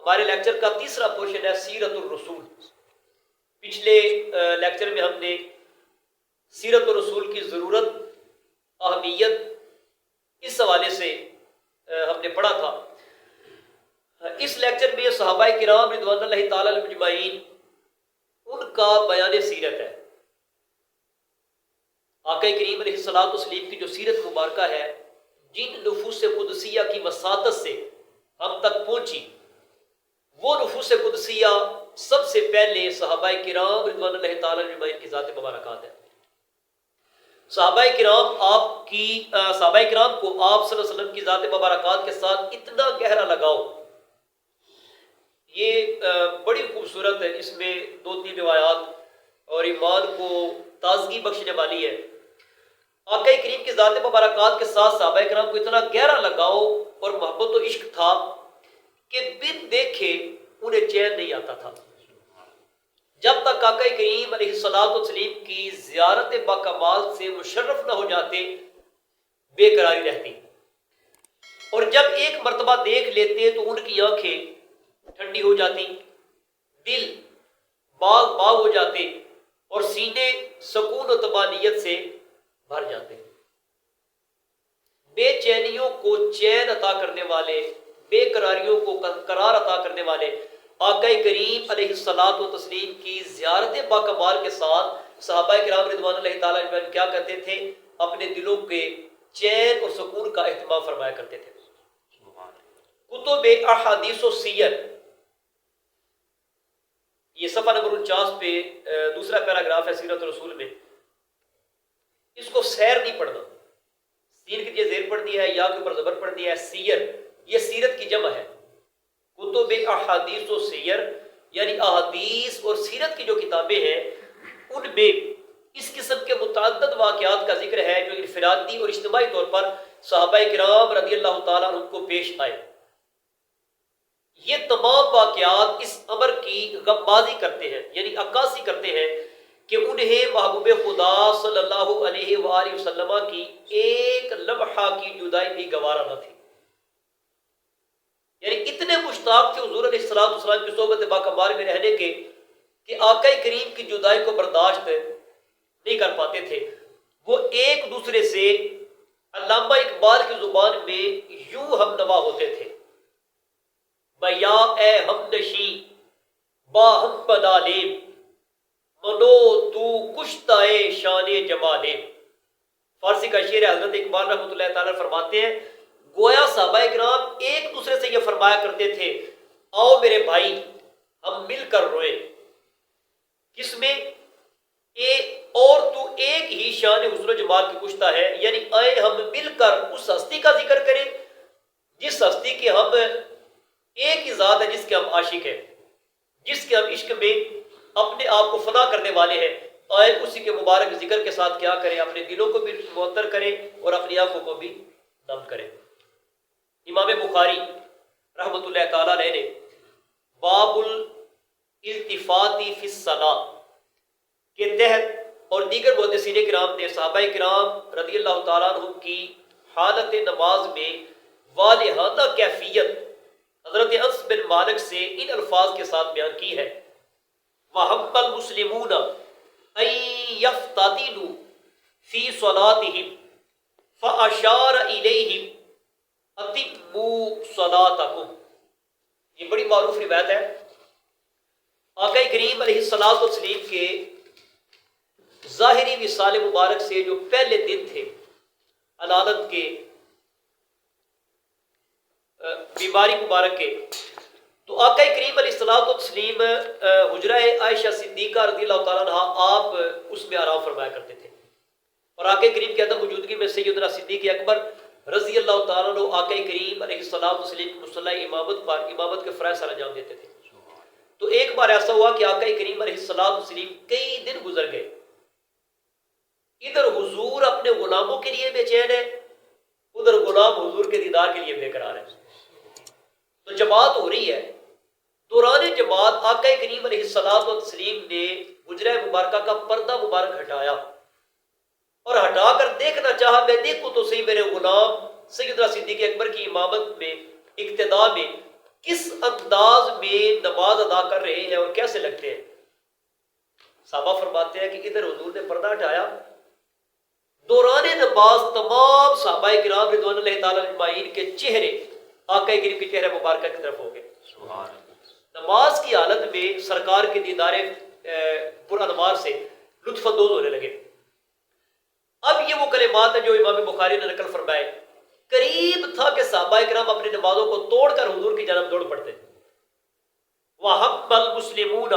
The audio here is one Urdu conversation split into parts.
ہمارے لیکچر کا تیسرا پورشن ہے سیرت الرسول۔ پچھلے لیکچر میں ہم نے سیرت الرسول کی ضرورت، اہمیت، اس حوالے سے ہم نے پڑھا تھا۔ اس لیکچر میں صحابہ کرام رضوان اللہ تعالی علیہم اجمعین ان کا بیان سیرت ہے۔ آقا کریم علیہ الصلوۃ والسلام کی جو سیرت مبارکہ ہے، جن نفوس قدسیہ کی وساطت سے ہم تک پہنچی، وہ نفوس قدسیہ سب سے پہلے صحابہ کرام رضوان اللہ تعالی علیہم اجمعین کی ذات مبارکات ہے۔ صحابہ کرام کو آپ صلی اللہ علیہ وسلم کی ذات مبارکات کے ساتھ اتنا گہرا لگاؤ، یہ بڑی خوبصورت ہے۔ اس میں 2-3 روایات اور ایمان کو تازگی بخشنے والی ہے۔ آقا کریم کی ذات مبارکات کے ساتھ صحابہ کرام کو اتنا گہرا لگاؤ اور محبت و عشق تھا کہ بن دیکھے انہیں چین نہیں آتا تھا، جب تک آقا کریم علیہ الصلوۃ والسلام کی زیارت باکمال سے مشرف نہ ہو جاتے بے قراری رہتی، اور جب ایک مرتبہ دیکھ لیتے تو ان کی آنکھیں ٹھنڈی ہو جاتی، دل باغ باغ ہو جاتے اور سینے سکون و طمانینت سے بھر جاتے۔ بے چینیوں کو چین عطا کرنے والے، بے قراریوں کو قرار عطا کرنے والے آقا کریم علیہ الصلوۃ والتسلیم کی زیارت باکمال کے ساتھ صحابہ کرام رضوان اللہ تعالیٰ عنہ کیا کرتے تھے؟ اپنے دلوں کے چین اور سکون کا اہتمام فرمایا کرتے تھے۔ کتب احادیث و سیر، یہ صفحہ نمبر 49 پہ دوسرا پیراگراف ہے سیرت الرسول میں، اس کو سیر نہیں پڑھنا، سین کی یہ زیر پڑھنی ہے، یا کے اوپر زبر پڑھنی ہے۔ سیر یہ سیرت کی جمع ہے۔ کتب احادیث و سیر یعنی احادیث اور سیرت کی جو کتابیں ہیں، ان میں اس قسم کے متعدد واقعات کا ذکر ہے جو انفرادی اور اجتماعی طور پر صحابہ کرام رضی اللہ تعالیٰ عنہ کو پیش آئے۔ یہ تمام واقعات اس امر کی غمازی کرتے ہیں، یعنی عکاسی کرتے ہیں کہ انہیں محبوب خدا صلی اللہ علیہ وآلہ وسلم کی ایک لمحہ کی جدائی بھی گوارا نہ تھی۔ یعنی اتنے مشتاق تھے حضور علیہ السلام کی صحبت باکمال میں رہنے کے کہ آقا کریم کی جدائی کو برداشت نہیں کر پاتے تھے۔ وہ ایک دوسرے سے علامہ اقبال کی زبان میں یوں ہم نوا ہوتے تھے: بیا اے ہم نشیں با ہم پنالیم، منو تو کشتائے شان جمالیم۔ فارسی کا شعر ہے، حضرت اقبال رحمۃ اللہ تعالیٰ فرماتے ہیں گویا صحابہ کرام ایک دوسرے سے یہ فرمایا کرتے تھے: آؤ میرے بھائی ہم مل کر روئیں۔ کس میں؟ اور تو ایک ہی شان حسن و جمال کی کشتا ہے، یعنی آئے ہم مل کر اس ہستی کا ذکر کریں جس ہستی کے ہم ایک ہی ذات ہے، جس کے ہم عاشق ہیں، جس کے ہم عشق میں اپنے آپ کو فنا کرنے والے ہیں۔ آئے اسی کے مبارک ذکر کے ساتھ کیا کریں؟ اپنے دلوں کو بھی معطر کریں اور اپنی آنکھوں کو بھی نم کریں۔ امام بخاری رحمۃ اللہ تعالیٰ علیہ نے باب الالتفات فی الصلاۃ کے تحت اور دیگر محدثین کرام نے صحابہ کرام رضی اللہ تعالیٰ عنہ کی حالت نماز میں والہانہ کیفیت حضرت انس بن مالک سے ان الفاظ کے ساتھ بیان کی ہے: وَحَبَّ الْمُسْلِمُونَ أَن يَفْتَتِنُوا فِي صَلَاتِهِمْ فَأَشَارَ إِلَيْهِمْ أَتِمُّوا صَلَاتَكُمْ۔ یہ بڑی معروف روایت ہے۔ آقا کریم علیہ الصلوۃ والسلام کے ظاہری وصال مبارک سے جو پہلے دن تھے علالت کے، بیماری مبارک کے، تو آقا کریم علیہ الصلوۃ والسلام حجرہ عائشہ صدیقہ رضی اللہ تعالیٰ عنہ آپ اس میں آرام فرمایا کرتے تھے، اور آقا کریم کی عدم موجودگی میں سیدنا صدیق اکبر رضی اللہ تعالیٰ عنہ آقا کریم علیہ الصلوۃ والسلام کی مصلی امامت پر امامت کے فرائض سر انجام دیتے تھے۔ تو ایک بار ایسا ہوا کہ آقا کریم علیہ الصلوۃ والسلام کئی دن گزر گئے، ادھر حضور اپنے غلاموں کے لیے بے چین ہے، ادھر غلام حضور کے دیدار کے لیے بے قرار ہے۔ تو جماعت ہو رہی ہے، دوران جماعت آقا کریم علیہ الصلوۃ والسلام نے حجرہ مبارکہ کا پردہ مبارک ہٹایا اور ہٹا کر دیکھنا چاہا، میں دیکھوں تو صحیح میرے غلام سیدنا صدیق اکبر کی امامت میں اقتداء میں کس انداز میں نماز ادا کر رہے ہیں اور کیسے لگتے ہیں؟ صحابہ فرماتے ہیں کہ ادھر حضور نے پردہ ہٹایا، دوران نماز تمام صحابہ کرام رضوان اللہ تعالی اجمعین کے چہرے آقا کریم کے چہرے مبارکہ کی طرف ہو گئے۔ نماز کی حالت میں سرکار کے دیدار پر انوار سے لطف اندوز ہونے لگے۔ اب یہ وہ کلمات ہیں جو امام بخاری نے نقل فرمائے۔ قریب تھا کہ صحابہ کرام اپنی نمازوں کو توڑ کر حضور کی جانب دوڑ پڑتے۔ وَحَبَّ الْمُسْلِمُونَ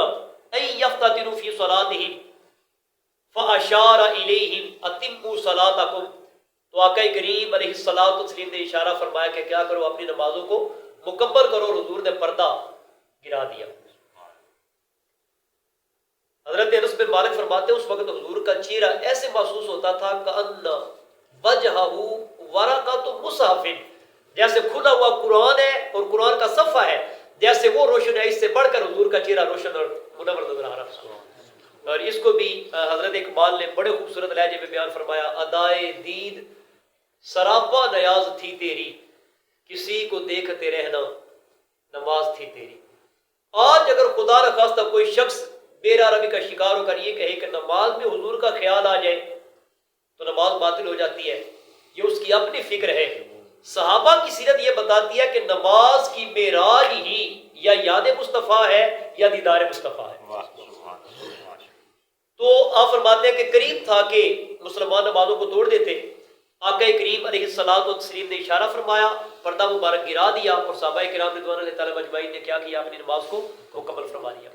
أَن يَفْتَتِنُوا فِي صَلَاتِهِمْ فَأَشَارَ إِلَيْهِمْ أَتِمُّوا صَلَاتَكُمْ، تو آقا کریم علیہ الصلوۃ والتسلیم نے اشارہ فرمایا کہ کیا کرو، اپنی نمازوں کو مکمل کرو، اور حضور نے پردہ گرا دیا۔ حضرت انس بن مالک فرماتے ہیں اس وقت حضور کا چہرہ ایسے محسوس ہوتا تھا کأن وجہہ ورقۃ مصحف، جیسے کھلا ہوا قرآن ہے اور قرآن کا صفحہ ہے، جیسے وہ روشن ہے، اس سے بڑھ کر حضور کا چہرہ روشن اور منور نظر آ رہا ہے۔ اور اس کو بھی حضرت اقبال نے بڑے خوبصورت لہجے میں بیان فرمایا، ادائے دید سراپا نیاز تھی تیری، کسی کو دیکھتے رہنا نماز تھی تیری۔ آج اگر خدا نخواستہ کوئی شخص بے ربی کا شکار ہو کر یہ کہے کہ نماز میں حضور کا خیال آ جائے تو نماز باطل ہو جاتی ہے، یہ اس کی اپنی فکر ہے۔ صحابہ کی سیرت یہ بتاتی ہے کہ نماز کی معراج ہی یا یاد مصطفیٰ ہے یا دیدار مصطفیٰ ہے۔ تو آپ فرماتے ہیں کہ قریب تھا کہ مسلمان نمازوں کو توڑ دیتے۔ آقا کریم علیہ الصلوۃ والتسلیم نے اشارہ فرمایا، پردہ مبارک گرا دیا، اور صحابہ کرام رضوان اللہ تعالی اجمعین نے کیا کیا، اپنی نماز کو مکمل فرما دیا۔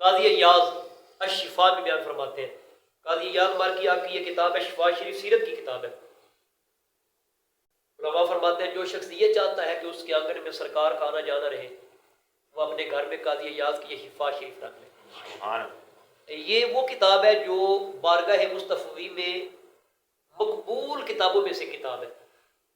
قاضی ایاز الشفاء میں بیان فرماتے ہیں، قاضی ایاز مالکی آپ کی یہ کتاب ہے، شفاء شریف سیرت کی کتاب ہے۔ علماء فرماتے ہیں جو شخص یہ چاہتا ہے کہ اس کے آنگن میں سرکار کا آنا جانا رہے، وہ اپنے گھر میں قاضی ایاز کی یہ شفاء شریف رکھ لے۔ یہ وہ کتاب ہے جو بارگاہ مصطفی میں مقبول کتابوں میں سے کتاب ہے۔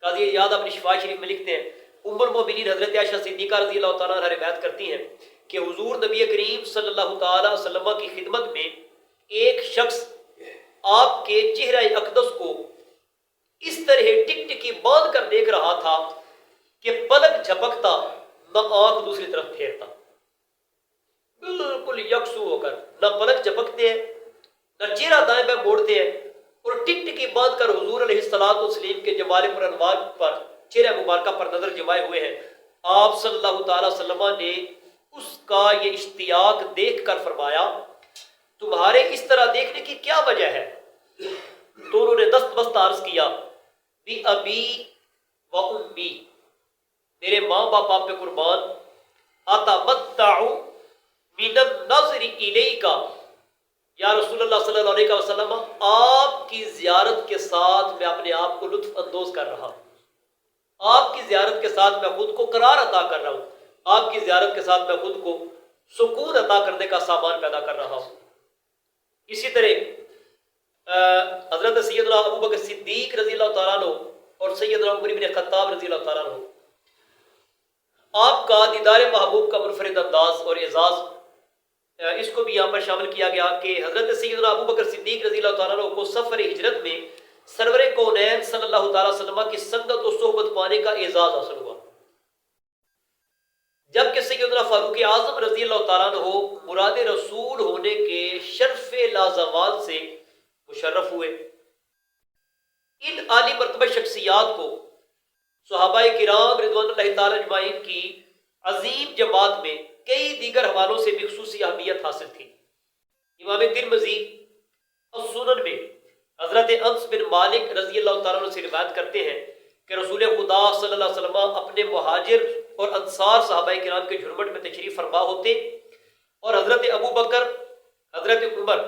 قاضی ایاز اپنی شفاء شریف میں لکھتے ہیں، ام المؤمنین حضرت عائشہ صدیقہ رضی اللہ تعالیٰ عنہ روایت کرتی ہیں کہ حضور نبی کریم صلی اللہ تعالیٰ وسلم کی خدمت میں ایک شخص آپ کے چہرہ اقدس کو اس طرح ٹک ٹکی باندھ کر دیکھ رہا تھا کہ پلک جھپکتا نہ آنکھ دوسری طرف پھیرتا، بالکل یکسو ہو کر نہ پلک جھپکتے ہیں نہ چہرہ دائیں بائیں موڑتے ہیں، اور ٹک ٹکی باندھ کر حضور علیہ الصلوۃ والتسلیم کے جمال پر انوار پر چہرہ مبارکہ پر نظر جمائے ہوئے ہیں۔ آپ صلی اللہ تعالیٰ وسلم نے اس کا یہ اشتیاق دیکھ کر فرمایا، تمہارے اس طرح دیکھنے کی کیا وجہ ہے؟ تو انہوں نے دست بست عرض کیا، بی ابی و امی، میرے ماں باپ آپ پہ قربان، اتمتع من النظر الیک، یا رسول اللہ صلی اللہ علیہ وسلم آپ کی زیارت کے ساتھ میں اپنے آپ کو لطف اندوز کر رہا ہوں، آپ کی زیارت کے ساتھ میں خود کو قرار عطا کر رہا ہوں، آپ کی زیارت کے ساتھ میں خود کو سکون عطا کرنے کا سامان پیدا کر رہا ہوں۔ اسی طرح حضرت سیدنا ابو بکر صدیق رضی اللہ تعالیٰ عنہ اور سیدنا عمر بن خطاب رضی اللہ تعالیٰ عنہ، آپ کا دیدار محبوب کا منفرد انداز اور اعزاز، اس کو بھی یہاں پر شامل کیا گیا کہ حضرت سیدنا ابو بکر صدیق رضی اللہ تعالیٰ عنہ کو سفر ہجرت میں سرور کونین صلی اللہ تعالیٰ وسلم کی سنگت و صحبت پانے کا اعزاز حاصل ہوا، جبکہ سیدنا فاروق اعظم رضی اللہ تعالیٰ عنہ مراد رسول ہونے کے شرف لازوال سے مشرف ہوئے۔ ان عالی مرتبہ شخصیات کو صحابہ کرام رضوان اللہ تعالیٰ اجمعین کی عظیم جماعت میں کئی دیگر حوالوں سے بھی خصوصی اہمیت حاصل تھی۔ امام ترمذی السنن میں حضرت انس بن مالک رضی اللہ تعالیٰ عنہ سے روایت کرتے ہیں کہ رسول خدا صلی اللہ علیہ وسلم اپنے مہاجر اور انصار صحابہ کرام کے جھرمٹ میں تشریف فرما ہوتے، اور حضرت ابو بکر، حضرت عمر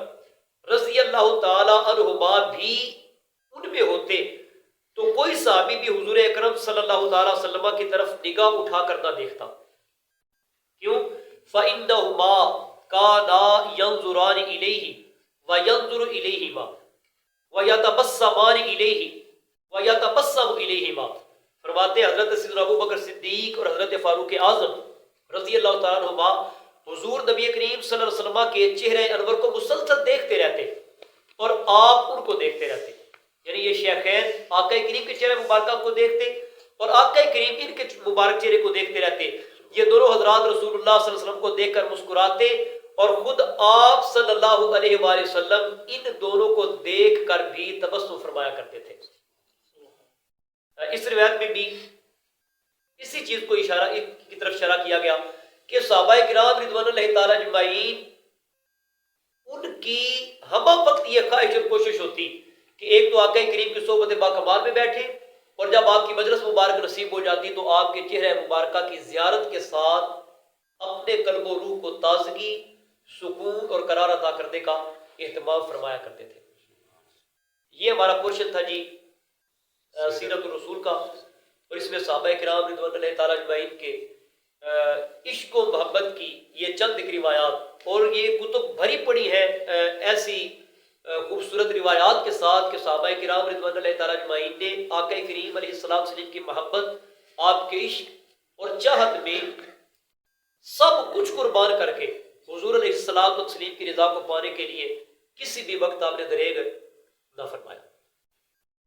رضی اللہ تعالی عنہما بھی ان میں ہوتے، تو کوئی صحابی بھی حضور اکرم صلی اللہ تعالی وسلم کی طرف نگاہ اٹھا کر نہ دیکھتا۔ کیوں؟ فَإِنَّهُمَا كَانَا يَنظُرَانِ إِلَيْهِ وَيَنظُرُ إِلَيْهِمَا وَيَتَبَسَّمَانِ إِلَيْهِ وَيَتَبَسَّمُ إِلَيْهِمَا۔ فرماتے حضرت سیدنا ابو بکر صدیق اور حضرت فاروق اعظم رضی اللہ تعالیٰ عنہما حضور نبی کریم صلی اللہ علیہ وسلم کے چہرے انور کو مسلسل دیکھتے رہتے اور آپ ان کو دیکھتے رہتے، یعنی یہ شیخین آقا کریم کے چہرے مبارکہ کو دیکھتے اور آقا کریم ان کے مبارک چہرے کو دیکھتے رہتے، یہ دونوں حضرات رسول اللہ صلی اللہ علیہ وسلم کو دیکھ کر مسکراتے اور خود آپ صلی اللہ علیہ وآلہ وسلم ان دونوں کو دیکھ کر بھی تبسم فرمایا کرتے تھے۔ اس روایت میں بھی اسی چیز کو اشارہ کی طرف اشارہ کیا گیا کہ صحابہ کرام رضوان اللہ تعالی اجمعین ان کی ہم وقت یہ خواہش اور کوشش ہوتی کہ ایک تو آقا کریم کی صحبت باکمال میں بیٹھے، اور جب آپ کی مجلس مبارک نصیب ہو جاتی تو آپ کے چہرہ مبارکہ کی زیارت کے ساتھ اپنے قلب و روح کو تازگی، سکون اور قرار عطا کرنے کا اہتمام فرمایا کرتے تھے۔ یہ ہمارا پورشن تھا جی سیرت الرسول کا، اور اس میں صحابہ کرام رضوان اللہ تعالیٰ اجمعین کے عشق و محبت کی یہ چند ایک روایات، اور یہ کتب بھری پڑی ہے ایسی خوبصورت روایات کے ساتھ کہ صحابہ کرام رضوان اللہ تعالیٰ اجمعین نے آقا کریم علیہ السلام وسلم کی محبت، آپ کے عشق اور چاہت میں سب کچھ قربان کر کے حضور علیہ السلام کی رضا کو پانے کے لیے کسی بھی وقت آپ نے دریغ نہ فرمایا۔